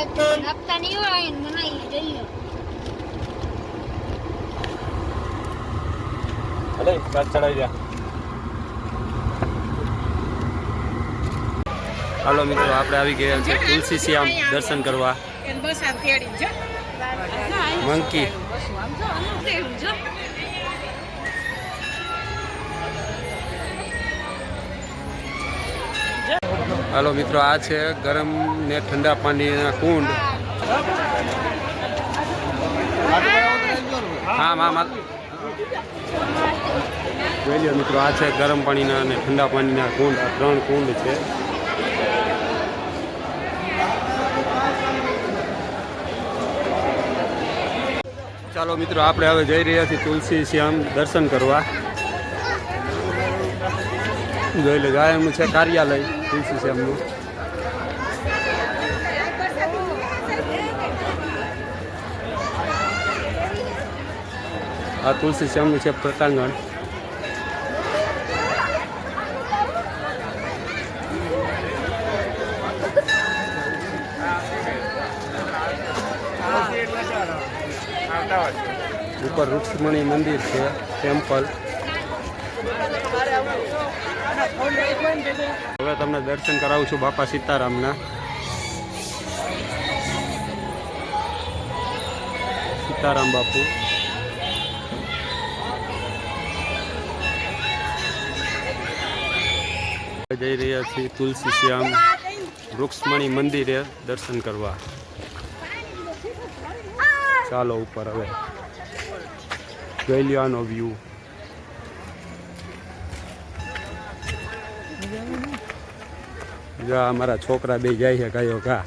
હપ્તા નહીં હોય બનાવી જઈએ. અરે કાચ ચડાવી જા. હાલો મિત્રો, આપણે આવી ગયા છે તુલસી શ્યામ દર્શન કરવા. મંકી હાલો મિત્રો, આ છે ગરમ ને ઠંડા પાણીના કુંડ. હા હા જોઈ લો મિત્રો, આ છે ગરમ પાણીના અને ઠંડા પાણીના કુંડ. આ 3 કુંડ છે. ચાલો મિત્રો, આપણે હવે જઈ રહ્યા છીએ તુલસી શ્યામ દર્શન કરવા. જોઈ લો, ગાયનું છે કાર્યાલય તુલસી શ્યામનું. આ તુલસી શ્યામનું છે પ્રટાંગણ. ઉપર રૂક્ષ્મણી મંદિર છે, ટેમ્પલ. હવે તમને દર્શન કરાવું છું બાપા સીતારામના. સીતારામ બાપુ જઈ રહ્યા છીએ તુલસી શ્યામ રૂક્ષ્મણી મંદિરે દર્શન કરવા. ચાલો ઉપર હવે જોઈ લ્યો આનો વ્યૂ. જો અમારા છોકરા બે જાય છે ગાયો ઘા.